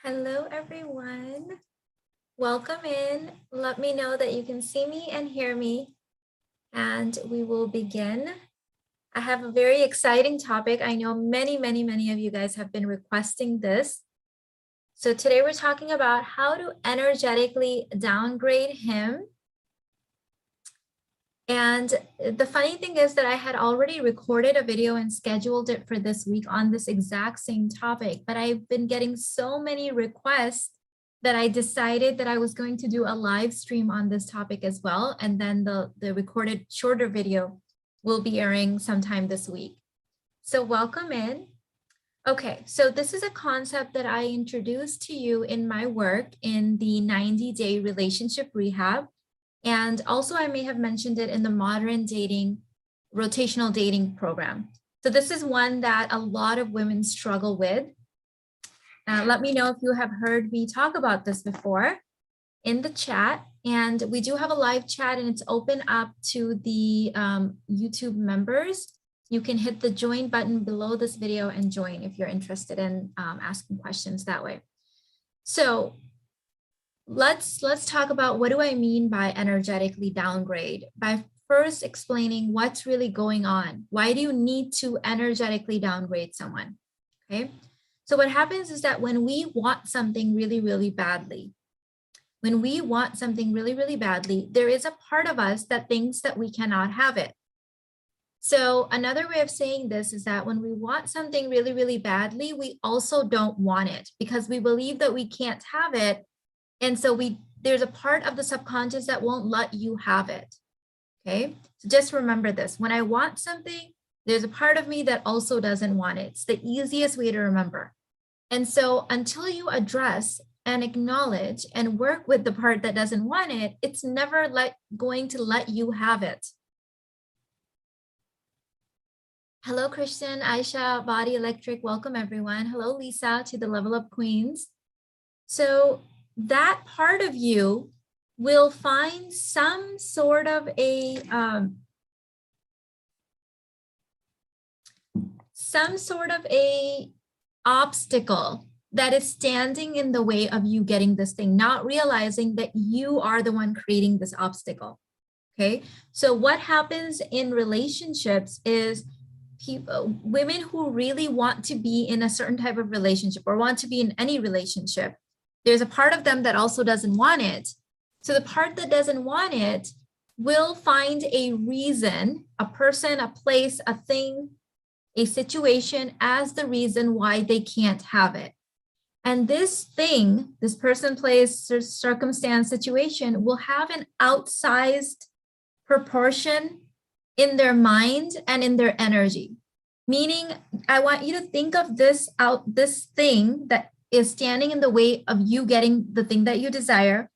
Hello, everyone. Welcome in. Let me know that you can see me and hear me, and we will begin. I have a very exciting topic. I know many of you guys have been requesting this. So today we're talking about how to energetically downgrade him. And the funny thing is that I had already recorded a video and scheduled it for this week on this exact same topic, but I've been getting so many requests that I decided that I was going to do a live stream on this topic as well. And then the recorded shorter video will be airing sometime this week. So welcome in. Okay, so this is a concept that I introduced to you in my work in the 90-day relationship rehab. And also I may have mentioned it in the modern dating, rotational dating program. So this is one that a lot of women struggle with. Let me know if you have heard me talk about this before in the chat. And we do have a live chat and it's open up to the YouTube members. You can hit the join button below this video and join if you're interested in asking questions that way. So let's talk about what do I mean by energetically downgrade by first explaining what's really going on. Why do you need to energetically downgrade someone? Okay. So what happens is that when we want something really badly, there is a part of us that thinks that we cannot have it. So another way of saying this is that when we want something really badly, we also don't want it because we believe that we can't have it. And so there's a part of the subconscious that won't let you have it. Okay, so just remember this. When I want something, there's a part of me that also doesn't want it. It's the easiest way to remember. And so until you address and acknowledge and work with the part that doesn't want it, it's never going to let you have it. Hello, Christian, Aisha, Body Electric. Welcome, everyone. Hello, Lisa, to the Level Up Queens. So that part of you will find some sort of a obstacle that is standing in the way of you getting this thing, not realizing that you are the one creating this obstacle. Okay, so what happens in relationships is women who really want to be in a certain type of relationship or want to be in any relationship, there's a part of them that also doesn't want it. So the part that doesn't want it will find a reason, a person, a place, a thing, a situation as the reason why they can't have it. And this thing, this person, place, circumstance, situation will have an outsized proportion in their mind and in their energy. Meaning, I want you to think of this thing that is standing in the way of you getting the thing that you desire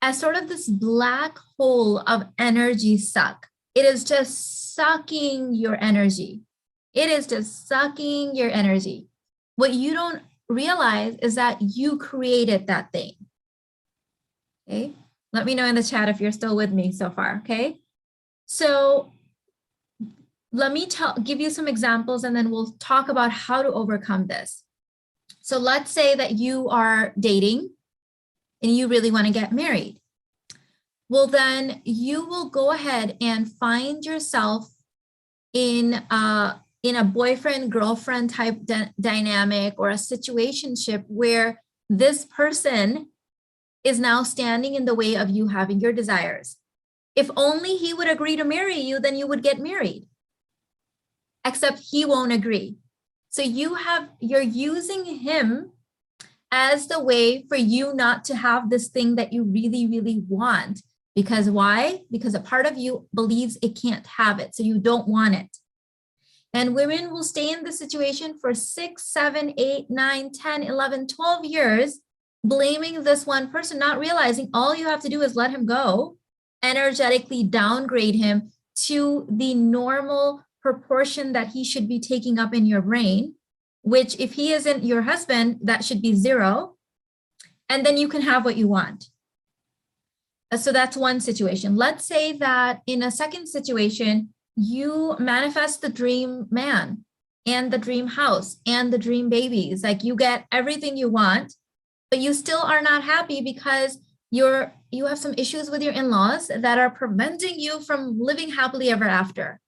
as sort of this black hole of energy suck. It is just sucking your energy. It is just sucking your energy. What you don't realize is that you created that thing. Okay, let me know in the chat if you're still with me so far. Okay, so let me give you some examples and then we'll talk about how to overcome this. So let's say that you are dating and you really want to get married. Well, then you will go ahead and find yourself in a boyfriend-girlfriend type dynamic or a situationship where this person is now standing in the way of you having your desires. If only he would agree to marry you, then you would get married. Except he won't agree. So you're using him as the way for you not to have this thing that you really want. Because why? Because a part of you believes it can't have it, so you don't want it. And women will stay in the situation for 6, 7, 8, 9, 10, 11, 12 years, blaming this one person, not realizing all you have to do is let him go, energetically downgrade him to the normal proportion that he should be taking up in your brain, which if he isn't your husband, that should be 0. And then you can have what you want. So that's one situation. Let's say that in a second situation, you manifest the dream man and the dream house and the dream babies. Like you get everything you want. but you still are not happy because you have some issues with your in-laws that are preventing you from living happily ever after.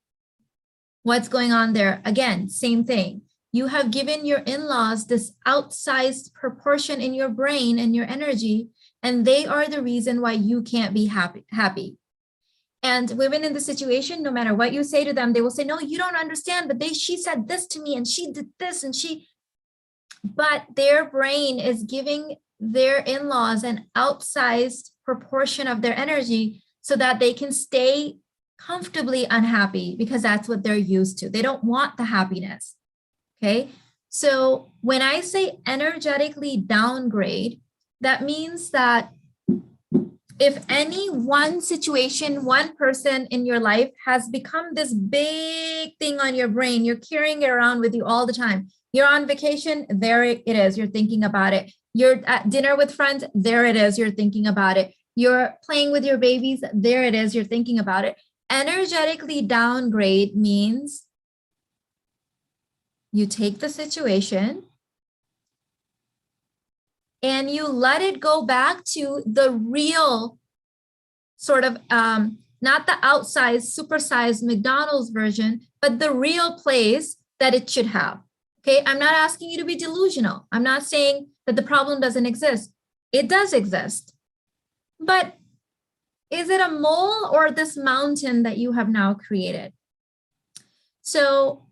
What's going on there? Again, same thing. You have given your in-laws this outsized proportion in your brain and your energy, and they are the reason why you can't be happy. And women in the situation, no matter what you say to them, they will say, no, you don't understand, but she said this to me and she did this and but their brain is giving their in-laws an outsized proportion of their energy so that they can stay comfortably unhappy because that's what they're used to. They don't want the happiness. Okay. So when I say energetically downgrade, that means that if any one situation, one person in your life has become this big thing on your brain, you're carrying it around with you all the time. You're on vacation, there it is, you're thinking about it. You're at dinner with friends, there it is, you're thinking about it. You're playing with your babies, there it is, you're thinking about it. Energetically downgrade means you take the situation and you let it go back to the real sort of, not the outsized, supersized McDonald's version, but the real place that it should have. Okay, I'm not asking you to be delusional. I'm not saying that the problem doesn't exist. It does exist. But is it a mole or this mountain that you have now created? So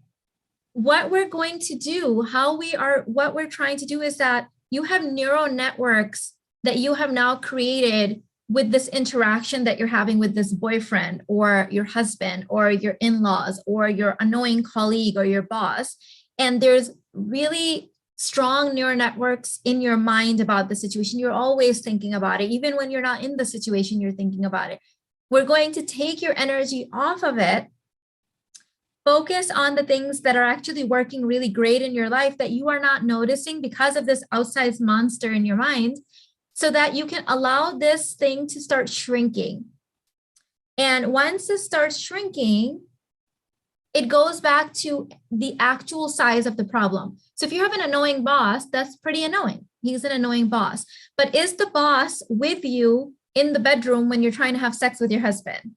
what we're going to do, what we're trying to do is that you have neural networks that you have now created with this interaction that you're having with this boyfriend or your husband or your in-laws or your annoying colleague or your boss. And there's really strong neural networks in your mind about the situation. You're always thinking about it. Even when you're not in the situation, you're thinking about it. We're going to take your energy off of it, focus on the things that are actually working really great in your life that you are not noticing because of this outsized monster in your mind, so that you can allow this thing to start shrinking. And once it starts shrinking, it goes back to the actual size of the problem. So if you have an annoying boss, that's pretty annoying. He's an annoying boss. But is the boss with you in the bedroom when you're trying to have sex with your husband?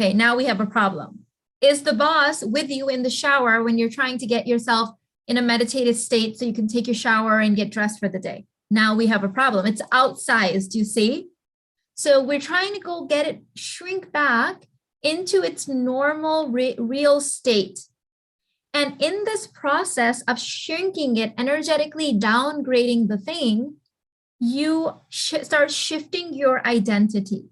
Okay, now we have a problem. Is the boss with you in the shower when you're trying to get yourself in a meditative state so you can take your shower and get dressed for the day? Now we have a problem. It's outsized, you see? So we're trying to go get it, shrink back into its normal real state. And in this process of shrinking it, energetically downgrading the thing, you start shifting your identity.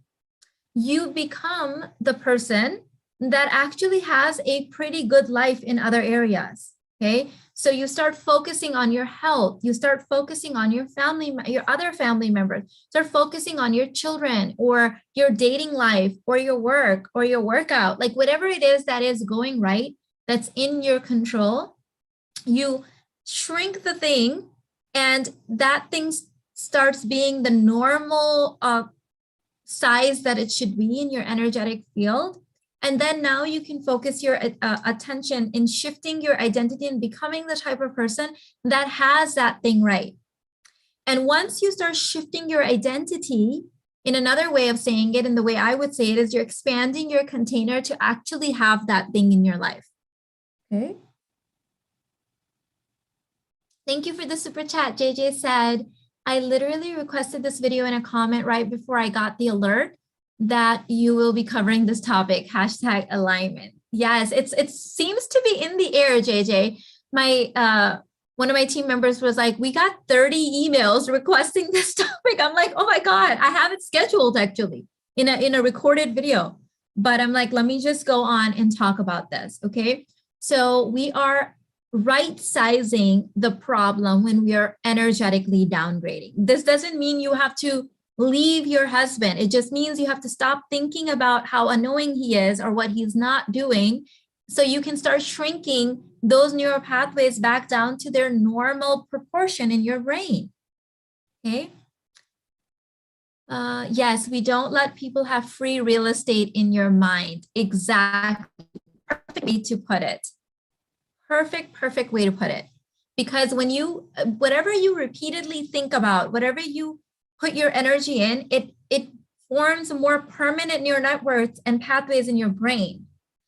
You become the person that actually has a pretty good life in other areas. Okay, so you start focusing on your health, you start focusing on your family, your other family members, start focusing on your children or your dating life or your work or your workout, like whatever it is that is going right, that's in your control. You shrink the thing and that thing starts being the normal size that it should be in your energetic field. And then now you can focus your attention in shifting your identity and becoming the type of person that has that thing right. And once you start shifting your identity, in another way of saying it, and the way I would say it is you're expanding your container to actually have that thing in your life. Okay. Thank you for the super chat. JJ said, I literally requested this video in a comment right before I got the alert that you will be covering this topic, hashtag alignment. Yes, it seems to be in the air, JJ. My one of my team members was like, we got 30 emails requesting this topic. I'm like, oh my God, I have it scheduled actually in a recorded video. But I'm like, let me just go on and talk about this, okay? So we are right sizing the problem when we are energetically downgrading. This doesn't mean you have to leave your husband. It just means you have to stop thinking about how annoying he is or what he's not doing, so you can start shrinking those neural pathways back down to their normal proportion in your brain. Okay. Yes, we don't let people have free real estate in your mind. Exactly. Perfect way to put it. Perfect way to put it. Because when you, whatever you repeatedly think about, whatever you put your energy in, it forms more permanent neural networks and pathways in your brain.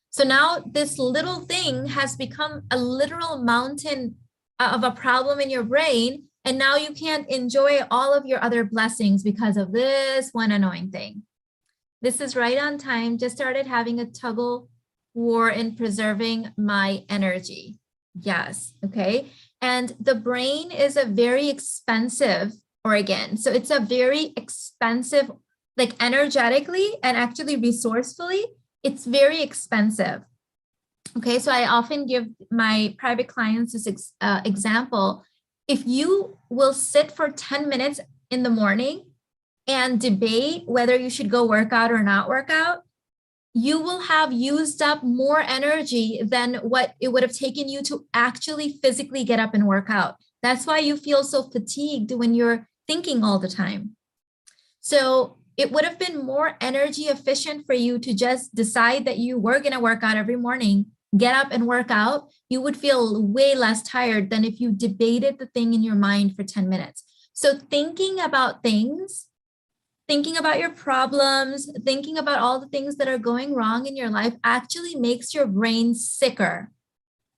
So now this little thing has become a literal mountain of a problem in your brain. And now you can't enjoy all of your other blessings because of this one annoying thing. This is right on time. Just started having a tuggle war in preserving my energy. Yes, okay. And the brain is a very expensive organ. So it's a very expensive, like energetically and actually resourcefully, it's very expensive. Okay, so I often give my private clients this example. If you will sit for 10 minutes in the morning and debate whether you should go work out or not work out, you will have used up more energy than what it would have taken you to actually physically get up and work out. That's why you feel so fatigued when you're thinking all the time. So it would have been more energy efficient for you to just decide that you were going to work out every morning, get up and work out. You would feel way less tired than if you debated the thing in your mind for 10 minutes. So thinking about things, thinking about your problems, thinking about all the things that are going wrong in your life actually makes your brain sicker.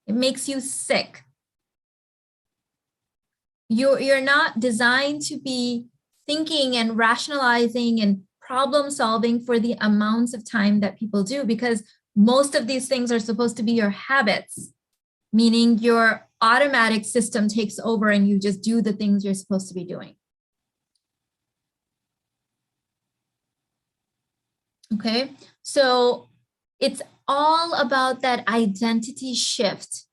It makes you sick. You're not designed to be thinking and rationalizing and problem solving for the amounts of time that people do, because most of these things are supposed to be your habits, meaning your automatic system takes over and you just do the things you're supposed to be doing. Okay, so it's all about that identity shift,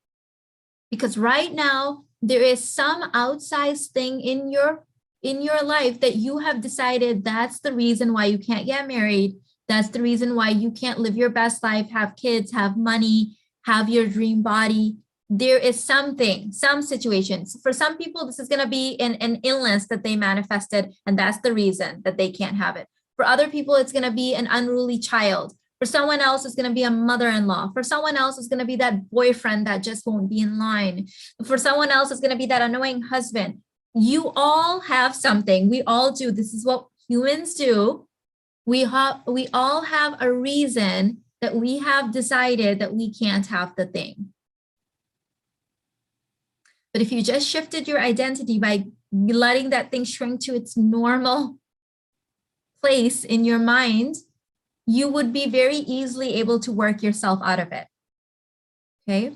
because right now there is some outsized thing in your life that you have decided that's the reason why you can't get married. That's the reason why you can't live your best life, have kids, have money, have your dream body. There is something, some situations. For some people, this is going to be an illness that they manifested, and that's the reason that they can't have it. For other people, it's going to be an unruly child. For someone else, it's going to be a mother-in-law. For someone else, it's going to be that boyfriend that just won't be in line. For someone else, it's going to be that annoying husband. You all have something. We all do. This is what humans do. We all have a reason that we have decided that we can't have the thing. But if you just shifted your identity by letting that thing shrink to its normal place in your mind, you would be very easily able to work yourself out of it. Okay.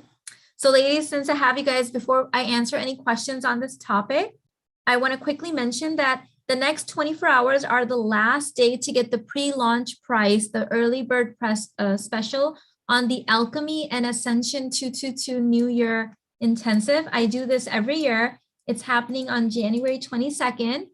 So ladies, since I have you guys, before I answer any questions on this topic, I want to quickly mention that the next 24 hours are the last day to get the pre-launch price, the early bird press special on the Alchemy and Ascension 222 New Year Intensive. I do this every year. It's happening on January 22nd.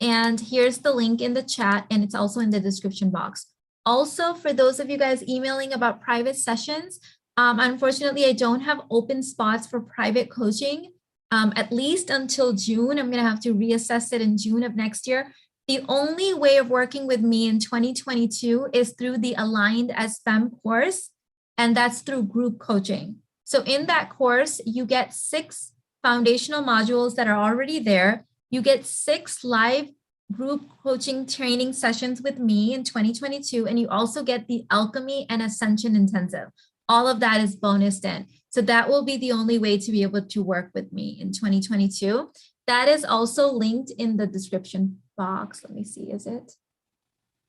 And here's the link in the chat, and it's also in the description box. Also, for those of you guys emailing about private sessions, unfortunately, I don't have open spots for private coaching, at least until June. I'm going to have to reassess it in June of next year. The only way of working with me in 2022 is through the Aligned as Femme course, and that's through group coaching. So in that course, you get 6 foundational modules that are already there. You get 6 live group coaching training sessions with me in 2022, and you also get the Alchemy and Ascension Intensive. All of that is bonused in. So that will be the only way to be able to work with me in 2022. That is also linked in the description box. Let me see, is it?